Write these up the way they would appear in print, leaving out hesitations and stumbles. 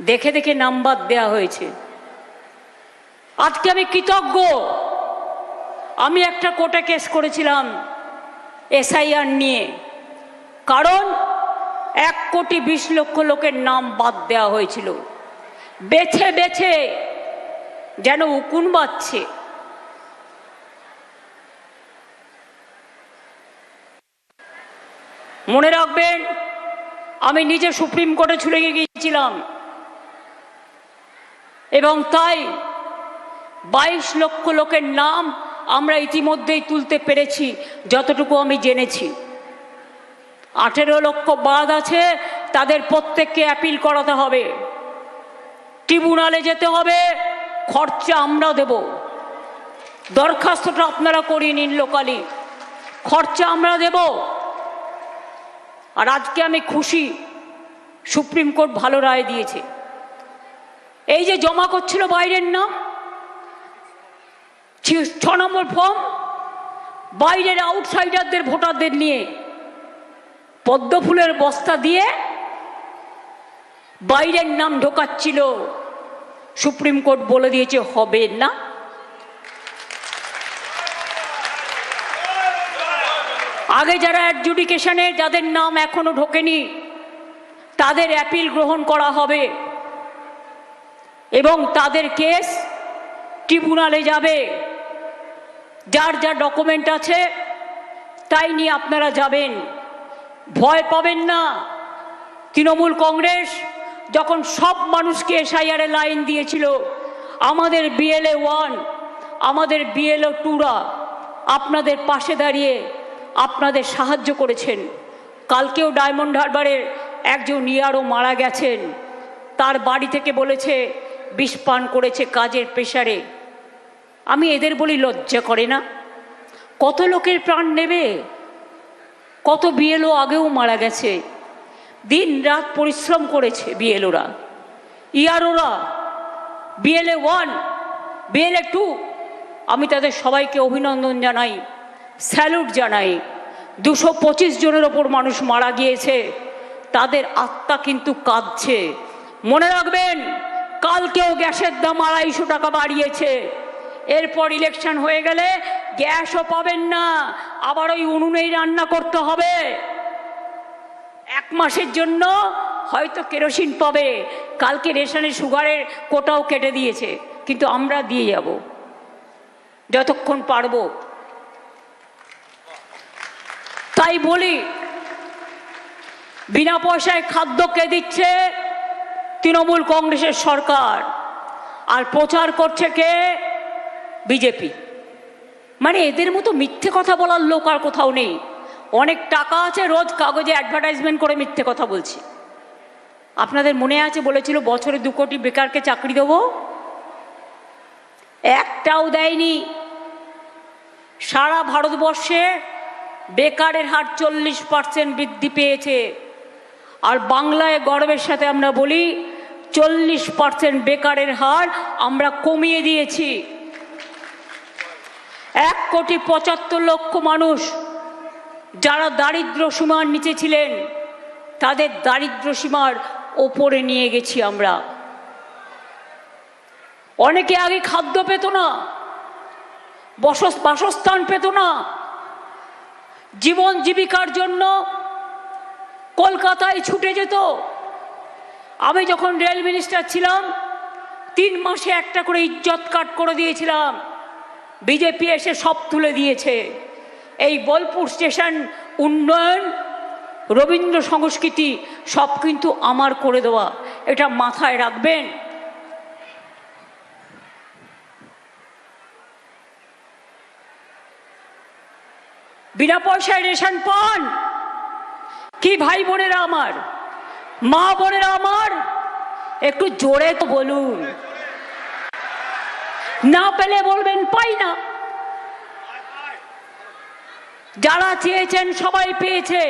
দেখে দেখে নাম বাদ দেওয়া হয়েছে। আজকে আমি কৃতজ্ঞ, আমি একটা কোর্টে কেস করেছিলাম এসআইআর নিয়ে, কারণ 1,20,00,000 লোকের নাম বাদ দেওয়া হয়েছিল। বেছে বেছে যেন উকুন বাজছে। মনে রাখবেন, আমি নিজে সুপ্রিম কোর্টে ছুটে গিয়েছিলাম এবং তাই 22 লক্ষ লোকের নাম আমরা ইতিমধ্যেই তুলতে পেরেছি, যতটুকু আমি জেনেছি। 18 লক্ষ বাদ আছে, তাদের প্রত্যেককে অ্যাপিল করাতে হবে, ট্রিব্যুনালে যেতে হবে, খরচা আমরা দেব। দরখাস্তটা আপনারা করিয়ে নিন লোকালি, খরচা আমরা দেব। আর আজকে আমি খুশি, সুপ্রিম কোর্ট ভালো রায় দিয়েছে। এই যে জমা করছিল বাইরের নাম, 6 নম্বর ফর্ম, বাইরের আউটসাইডারদের ভোটারদের নিয়ে পদ্ম ফুলের বস্তা দিয়ে বাইরের নাম ঢোকাচ্ছিল, সুপ্রিম কোর্ট বলে দিয়েছে হবে না। আগে যারা অ্যাডজুডিকেশনে, যাদের নাম এখনো ঢোকেনি, তাদের অ্যাপিল গ্রহণ করা হবে এবং তাদের কেস ট্রিব্যুনালে যাবে। যার যা ডকুমেন্ট আছে তাই নিয়ে আপনারা যাবেন, ভয় পাবেন না। তৃণমূল কংগ্রেস যখন সব মানুষকে এসআইআর লাইন দিয়েছিল, আমাদের বিএলএ 1, আমাদের বিএলএ 2রা আপনাদের পাশে দাঁড়িয়ে আপনাদের সাহায্য করেছেন। কালকেও ডায়মন্ড হারবারের একজন ইয়ারও মারা গেছেন, তার বাড়ি থেকে বলেছে বিষ পান করেছে কাজের প্রেসারে। আমি এদের বলি লজ্জা করে না? কত লোকের প্রাণ নেবে, কত বিএলও আগেও মারা গেছে, দিন রাত পরিশ্রম করেছে বিএলওরা, ইয়ারওরা, বিএলএ 1, বিএলএ 2। আমি তাদের সবাইকে অভিনন্দন জানাই, স্যালুট জানাই। 225 জনের ওপর মানুষ মারা গিয়েছে, তাদের আত্মা কিন্তু কাঁদছে। মনে রাখবেন, কালকেও গ্যাসের দাম 250 টাকা বাড়িয়েছে। এরপর ইলেকশন হয়ে গেলে গ্যাসও পাবেন না, আবার ওই উনুনেই রান্না করতে হবে। 1 মাসের জন্য হয়তো কেরোসিন পাবে। কালকে রেশনের সুগারের কোটাও কেটে দিয়েছে, কিন্তু আমরা দিয়ে যাব যতক্ষণ পারবো। তাই বলি, বিনা পয়সায় খাদ্য কে দিচ্ছে? তৃণমূল কংগ্রেসের সরকার। আর প্রচার করছে কে? বিজেপি। মানে এদের মতো মিথ্যে কথা বলার লোক আর কোথাও নেই। অনেক টাকা আছে, রোজ কাগজে অ্যাডভার্টাইজমেন্ট করে মিথ্যে কথা বলছি। আপনাদের মনে আছে বলেছিল বছরে 2 কোটি বেকারকে চাকরি দেবো, একটাও দেয়নি। সারা ভারতবর্ষে বেকারের হার 40% বৃদ্ধি পেয়েছে। আর বাংলায় গর্বের সাথে আমরা বলি 40% বেকারের হার আমরা কমিয়ে দিয়েছি। 1,75,00,000 মানুষ যারা দারিদ্র সীমার নিচে ছিলেন, তাদের দারিদ্র সীমার ওপরে নিয়ে গেছি আমরা। অনেকে আগে খাদ্য পেত না, বাসস্থান পেত না, জীবন জীবিকার জন্য কলকাতায় ছুটে যেত। আমি যখন রেল মিনিস্টার ছিলাম, 3 মাসে একটা করে ইজ্জত কার্ড করে দিয়েছিলাম। বিজেপি এসে সব তুলে দিয়েছে। এই বোলপুর স্টেশন উন্নয়ন, রবীন্দ্র সংস্কৃতি সব কিন্তু আমার করে দেওয়া, এটা মাথায় রাখবেন। বিনা পয়সায় রেশন পান কি ভাই বোনেরা আমার, মা বোনেরা আমার? একটু জোরে তো বলুন। না পেলে বলবেন পাই না। যারা চেয়েছেন সবাই পেয়েছে।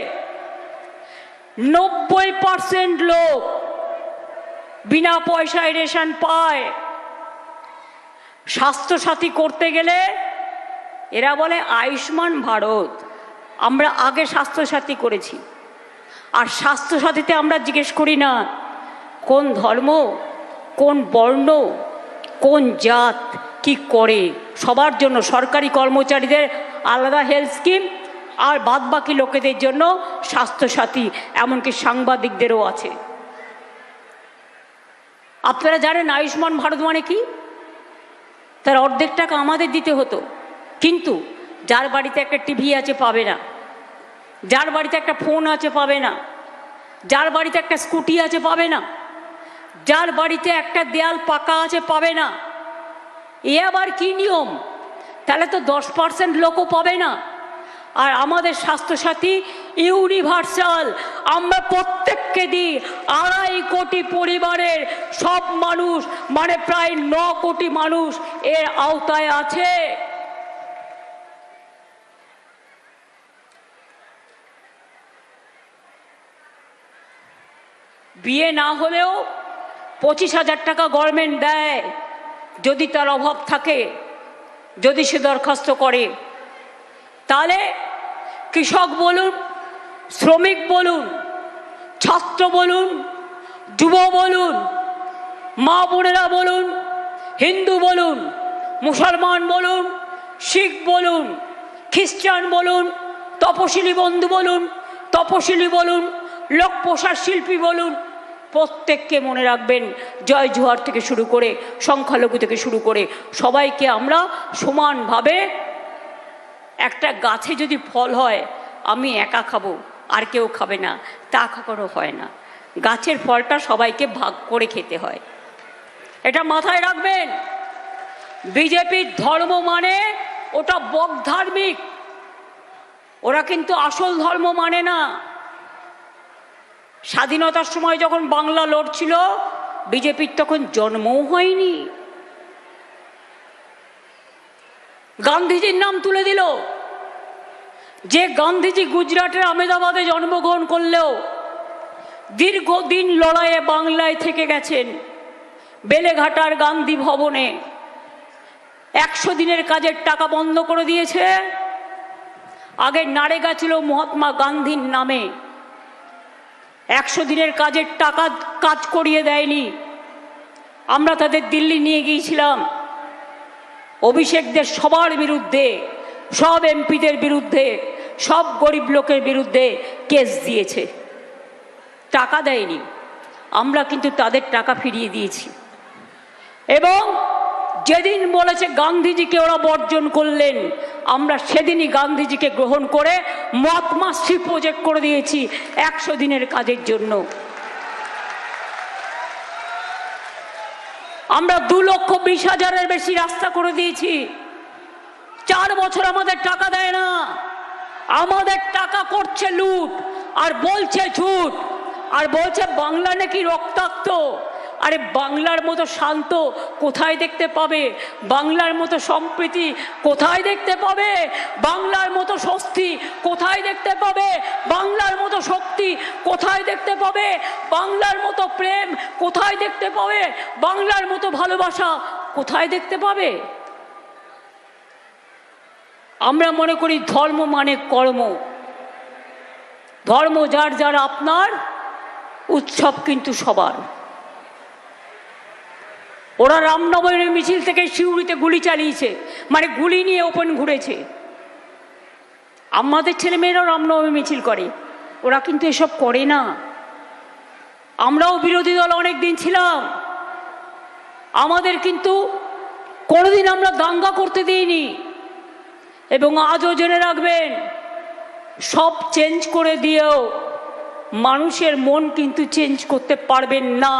90% লোক বিনা পয়সায় রেশন পায়। স্বাস্থ্যসাথী করতে গেলে এরা বলে আয়ুষ্মান ভারত। আমরা আগে স্বাস্থ্যসাথী করেছি, আর স্বাস্থ্যসাথীতে আমরা জিজ্ঞেস করি না কোন ধর্ম, কোন বর্ণ, কোন জাত কি করে, সবার জন্য সরকারি কর্মচারীদের আলাদা হেলথ স্কিম, আর বাদবাকি লোকেদের জন্য স্বাস্থ্যসাথী, এমনকি সাংবাদিকদেরও আছে। আপনারা জানেন আয়ুষ্মান ভারত মানে কি? তার অর্ধেক টাকা আমাদের দিতে হতো, কিন্তু যার বাড়িতে একটা টিভি আছে পাবে না, যার বাড়িতে একটা ফোন আছে পাবে না, যার বাড়িতে একটা স্কুটি আছে পাবে না, যার বাড়িতে একটা দেয়াল পাকা আছে পাবে না। এ আবার কি নিয়ম? তাহলে তো 10% লোকও পাবে না। আর আমাদের স্বাস্থ্যসাথী ইউনিভার্সাল, আমরা প্রত্যেককে দিই। 2.5 কোটি পরিবারের সব মানুষ, মানে প্রায় 9 কোটি মানুষ এর আওতায় আছে। বিয়ে না হলেও 25,000 টাকা গভর্নমেন্ট দেয়, যদি তার অভাব থাকে, যদি সে দরখাস্ত করে। তাহলে কৃষক বলুন, শ্রমিক বলুন, ছাত্র বলুন, যুব বলুন, মা বোনেরা বলুন, হিন্দু বলুন, মুসলমান বলুন, শিখ বলুন, খ্রিস্টান বলুন, তপশিলি বন্ধু বলুন, তপশিলি বলুন, লোক পোশাক শিল্পী বলুন, প্রত্যেককে মনে রাখবেন, জয় জোহার থেকে শুরু করে সংখ্যালঘু থেকে শুরু করে সবাইকে আমরা সমানভাবে। একটা গাছে যদি ফল হয়, আমি একা খাবো আর কেউ খাবে না, তা কখনো হয় না। গাছের ফলটা সবাইকে ভাগ করে খেতে হয়, এটা মাথায় রাখবেন। বিজেপির ধর্ম মানে ওটা বকধার্মিক, ওরা কিন্তু আসল ধর্ম মানে না। স্বাধীনতার সময় যখন বাংলা লড়ছিল, বিজেপির তখন জন্মও হয়নি। গান্ধীজির নাম তুলে দিল। যে গান্ধীজি গুজরাটের আহমেদাবাদে জন্মগ্রহণ করলেও দীর্ঘদিন লড়াইয়ে বাংলায় থেকে গেছেন। বেলেঘাটার গান্ধী ভবনে 100 দিনের কাজের টাকা বন্ধ করে দিয়েছে। আগে নারেগা ছিল মহাত্মা গান্ধীর নামে, 100 দিনের কাজের টাকা কাজ করিয়ে দেয়নি। আমরা তাদের দিল্লি নিয়ে গিয়েছিলাম। অভিষেকদের সবার বিরুদ্ধে, সব এমপিদের বিরুদ্ধে, সব গরিব লোকের বিরুদ্ধে কেস দিয়েছে, টাকা দেয়নি। আমরা কিন্তু তাদের টাকা ফিরিয়ে দিয়েছি। এবং যেদিন বলেছে গান্ধীজিকে ওরা বর্জন করলেন, আমরা সেদিনই গান্ধীজিকে গ্রহণ করে মহাত্মাশ্রী প্রজেক্ট করে দিয়েছি 100 দিনের কাজের জন্য। আমরা 2,20,000-এর বেশি রাস্তা করে দিয়েছি। 4 বছর আমাদের টাকা দেয় না, আমাদের টাকা করছে লুট, আর বলছে ঝুট, আর বলছে বাংলা নাকি রক্তাক্ত। আরে বাংলার মতো শান্ত কোথায় দেখতে পাবে? বাংলার মতো সম্প্রীতি কোথায় দেখতে পাবে? বাংলার মতো স্বস্তি কোথায় দেখতে পাবে? বাংলার মতো শক্তি কোথায় দেখতে পাবে? বাংলার মতো প্রেম কোথায় দেখতে পাবে? বাংলার মতো ভালোবাসা কোথায় দেখতে পাবে? আমরা মনে করি ধর্ম মানে কর্ম। ধর্ম যার যার আপনার, উৎসব কিন্তু সবার। ওরা রামনবমীর মিছিল থেকে সিউড়িতে গুলি চালিয়েছে, মানে গুলি নিয়ে ওপেন ঘুরেছে। আমাদের ছেলেমেয়েরাও রামনবমী মিছিল করে, ওরা কিন্তু এসব করে না। আমরাও বিরোধী দল অনেক দিন ছিলাম, আমাদের কিন্তু কোনোদিন আমরা দাঙ্গা করতে দিইনি। এবং আজও জেনে রাখবেন, সব চেঞ্জ করে দিয়েও মানুষের মন কিন্তু চেঞ্জ করতে পারবেন না।